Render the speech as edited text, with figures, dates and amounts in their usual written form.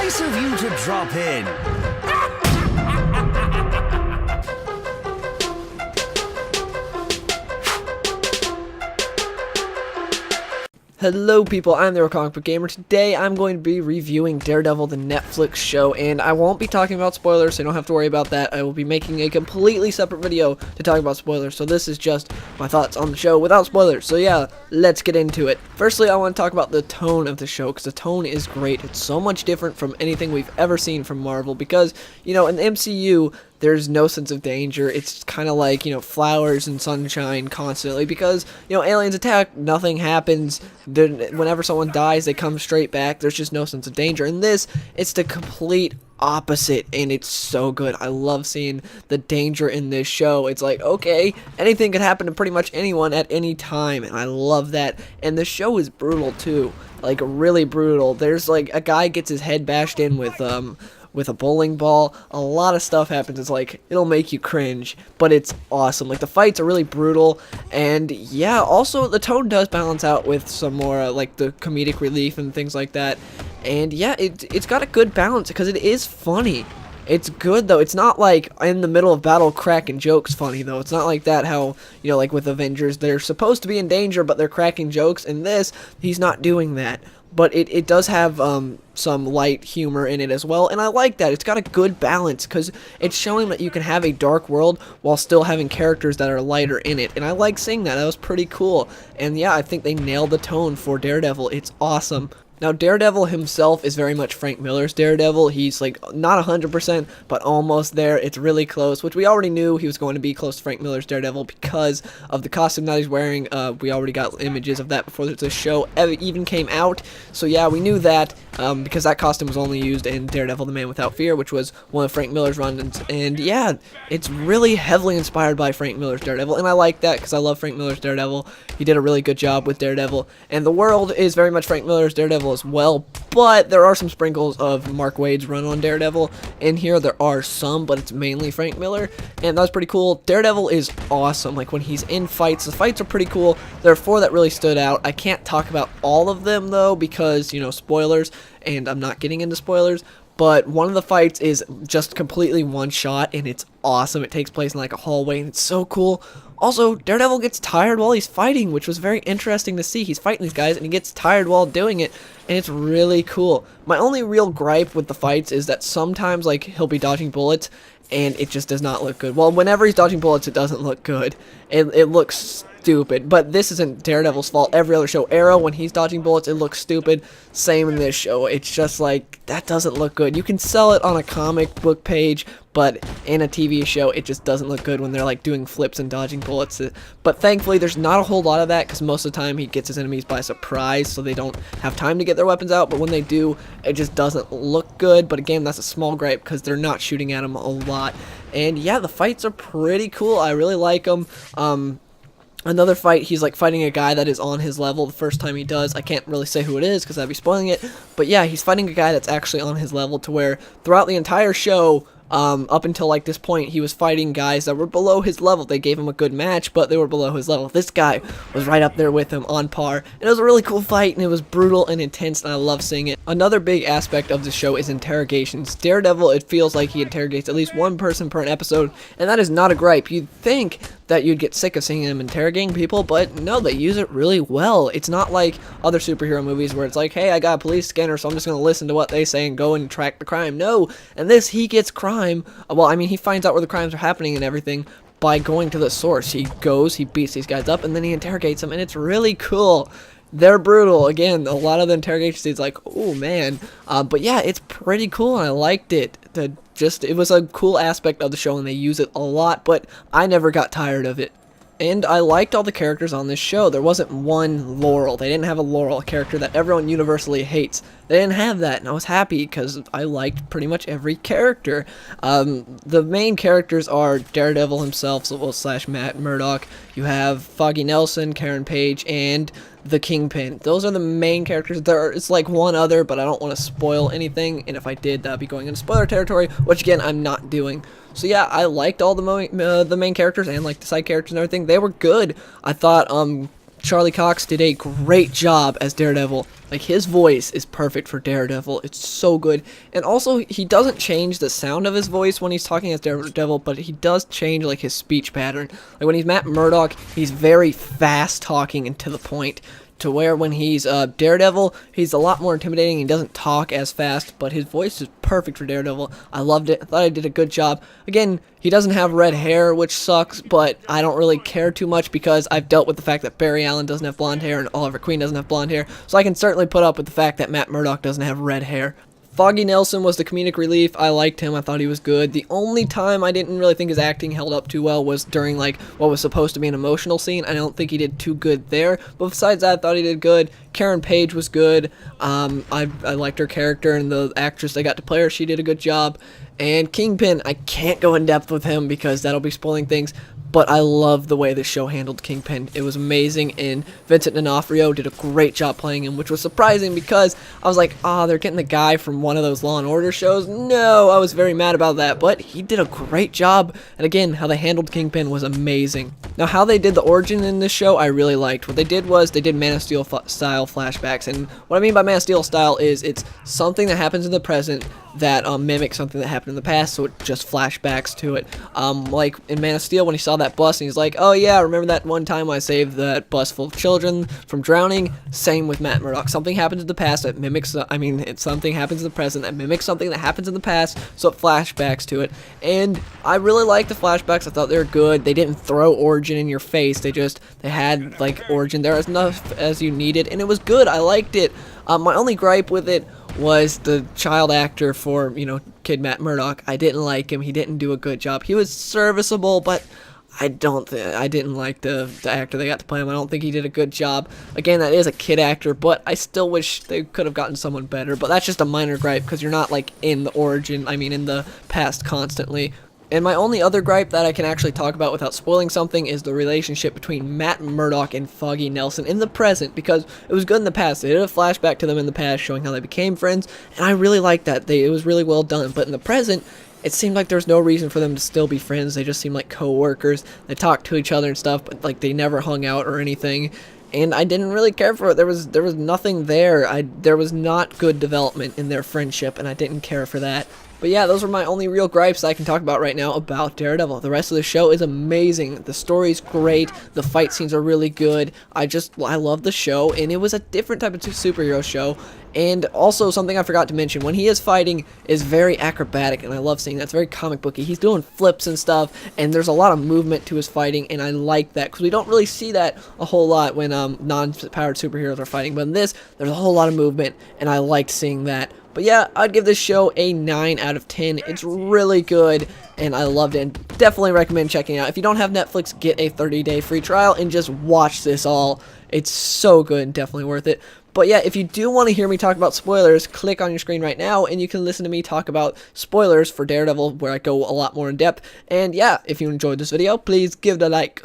Nice of you to drop in. Hello people, I'm the Comic Book Gamer. Today I'm going to be reviewing Daredevil, the Netflix show, and I won't be talking about spoilers, so you don't have to worry about that. I will be making a completely separate video to talk about spoilers, so this is just my thoughts on the show without spoilers. So yeah, let's get into it. Firstly, I want to talk about the tone of the show, because the tone is great. It's so much different from anything we've ever seen from Marvel, because, you know, in the MCU, there's no sense of danger. It's kind of like, you know, flowers and sunshine constantly because, you know, aliens attack, nothing happens. Whenever someone dies, they come straight back. There's just no sense of danger. In this, it's the complete opposite, and it's so good. I love seeing the danger in this show. It's like, okay, anything could happen to pretty much anyone at any time, and I love that. And the show is brutal too, like really brutal. There's like a guy gets his head bashed in with a bowling ball. A lot of stuff happens. It's like, it'll make you cringe, but it's awesome. Like, the fights are really brutal, and yeah, also the tone does balance out with some more like the comedic relief and things like that. And yeah, it's got a good balance because it is funny. It's good though. It's not like in the middle of battle cracking jokes funny though. It's not like that how, you know, like with Avengers, they're supposed to be in danger but they're cracking jokes. In this, he's not doing that. But it does have some light humor in it as well, and I like that. It's got a good balance because it's showing that you can have a dark world while still having characters that are lighter in it, and I like seeing that. That was pretty cool, and yeah, I think they nailed the tone for Daredevil. It's awesome. Now, Daredevil himself is very much Frank Miller's Daredevil. He's, like, not 100%, but almost there. It's really close, which we already knew he was going to be close to Frank Miller's Daredevil because of the costume that he's wearing. We already got images of that before the show even came out. So, yeah, we knew that because that costume was only used in Daredevil, the Man Without Fear, which was one of Frank Miller's runs. And, yeah, it's really heavily inspired by Frank Miller's Daredevil, and I like that because I love Frank Miller's Daredevil. He did a really good job with Daredevil, and the world is very much Frank Miller's Daredevil as well, but there are some sprinkles of Mark Waid's run on Daredevil in here. There are some, but it's mainly Frank Miller, and that's pretty cool. Daredevil is awesome. Like, when he's in fights, the fights are pretty cool. There are 4 that really stood out. I can't talk about all of them though because, you know, spoilers, and I'm not getting into spoilers. But one of the fights is just completely one shot, and it's awesome. It takes place in like a hallway, and it's so cool. Also, Daredevil gets tired while he's fighting, which was very interesting to see. He's fighting these guys, and he gets tired while doing it, and it's really cool. My only real gripe with the fights is that sometimes, like, he'll be dodging bullets, and it just does not look good. Well, whenever he's dodging bullets, it doesn't look good. It looks stupid, but this isn't Daredevil's fault. Every other show, Arrow, when he's dodging bullets, it looks stupid. Same in this show. It's just like, that doesn't look good. You can sell it on a comic book page, but in a TV show, it just doesn't look good when they're like doing flips and dodging bullets. But thankfully, there's not a whole lot of that because most of the time he gets his enemies by surprise, so they don't have time to get their weapons out. But when they do, it just doesn't look good. But again, that's a small gripe because they're not shooting at him a lot. And yeah, the fights are pretty cool. I really like them. Another fight, he's like fighting a guy that is on his level the first time he does. I can't really say who it is because I'd be spoiling it. But yeah, he's fighting a guy that's actually on his level to where throughout the entire show, up until like this point, he was fighting guys that were below his level. They gave him a good match, but they were below his level. This guy was right up there with him on par. And it was a really cool fight, and it was brutal and intense, and I love seeing it. Another big aspect of the show is interrogations. Daredevil, it feels like he interrogates at least one person per an episode, and that is not a gripe. You'd think that you'd get sick of seeing him interrogating people, but no, they use it really well. It's not like other superhero movies where it's like, hey, I got a police scanner, so I'm just going to listen to what they say and go and track the crime. No, and this, he gets crime. Well, I mean, he finds out where the crimes are happening and everything by going to the source. He goes, he beats these guys up, and then he interrogates them, and it's really cool. They're brutal. Again, a lot of the interrogation scenes, like, oh man. But yeah, it's pretty cool, and I liked it. It was a cool aspect of the show, and they use it a lot, but I never got tired of it. And I liked all the characters on this show. There wasn't one Laurel. They didn't have a Laurel, a character that everyone universally hates. They didn't have that, and I was happy because I liked pretty much every character. The main characters are Daredevil himself, slash Matt Murdock. You have Foggy Nelson, Karen Page, and the Kingpin. Those are the main characters. It's like one other, but I don't want to spoil anything, and if I did, that would be going into spoiler territory, which again, I'm not doing. So yeah, I liked all the main characters and like the side characters and everything. They were good. I thought Charlie Cox did a great job as Daredevil. Like, his voice is perfect for Daredevil. It's so good. And also, he doesn't change the sound of his voice when he's talking as Daredevil, but he does change, like, his speech pattern. Like, when he's Matt Murdock, he's very fast talking and to the point, to where when he's Daredevil, he's a lot more intimidating. He doesn't talk as fast, but his voice is perfect for Daredevil. I loved it. I thought I did a good job. Again, he doesn't have red hair, which sucks, but I don't really care too much because I've dealt with the fact that Barry Allen doesn't have blonde hair and Oliver Queen doesn't have blonde hair, so I can certainly put up with the fact that Matt Murdock doesn't have red hair. Foggy Nelson was the comedic relief. I liked him. I thought he was good. The only time I didn't really think his acting held up too well was during, like, what was supposed to be an emotional scene. I don't think he did too good there. But besides that, I thought he did good. Karen Page was good. I liked her character, and the actress they got to play her, she did a good job. And Kingpin, I can't go in depth with him because that'll be spoiling things. But I love the way the show handled Kingpin. It was amazing, and Vincent D'Onofrio did a great job playing him, which was surprising because I was like, they're getting the guy from one of those Law & Order shows. No, I was very mad about that, but he did a great job. And again, how they handled Kingpin was amazing. Now, how they did the origin in this show, I really liked. What they did was they did Man of Steel style flashbacks, and what I mean by Man of Steel style is it's something that happens in the present that mimics something that happened in the past, so it just flashbacks to it. Like in Man of Steel, when he saw that bus and he's like, oh yeah, remember that one time I saved that bus full of children from drowning? Same with Matt Murdock. Something happens in the past that mimics, something happens in the present that mimics something that happens in the past, so it flashbacks to it. And I really liked the flashbacks. I thought they were good. They didn't throw origin in your face. They had like origin there as enough as you needed, and it was good. I liked it. My only gripe with it was the child actor for, Kid Matt Murdock. I didn't like him. He didn't do a good job. He was serviceable, but I didn't like the actor they got to play him. I don't think he did a good job. Again, that is a kid actor, but I still wish they could have gotten someone better. But that's just a minor gripe because you're not like in the in the past constantly. And my only other gripe that I can actually talk about without spoiling something is the relationship between Matt Murdock and Foggy Nelson in the present, because it was good in the past. They did a flashback to them in the past showing how they became friends, and I really liked that. It was really well done. But in the present, it seemed like there's no reason for them to still be friends. They just seemed like co-workers. They talked to each other and stuff, but like they never hung out or anything. And I didn't really care for it. There was nothing there. There was not good development in their friendship, and I didn't care for that. But yeah, those are my only real gripes I can talk about right now about Daredevil. The rest of the show is amazing. The story's great. The fight scenes are really good. I love the show, and it was a different type of superhero show. And also, something I forgot to mention, when he is fighting, is very acrobatic, and I love seeing that. It's very comic booky. He's doing flips and stuff, and there's a lot of movement to his fighting, and I like that, because we don't really see that a whole lot when non-powered superheroes are fighting. But in this, there's a whole lot of movement, and I liked seeing that. But yeah, I'd give this show a 9 out of 10. It's really good, and I loved it, and definitely recommend checking it out. If you don't have Netflix, get a 30-day free trial and just watch this all. It's so good and definitely worth it. But yeah, if you do want to hear me talk about spoilers, click on your screen right now, and you can listen to me talk about spoilers for Daredevil, where I go a lot more in depth. And yeah, if you enjoyed this video, please give it a like.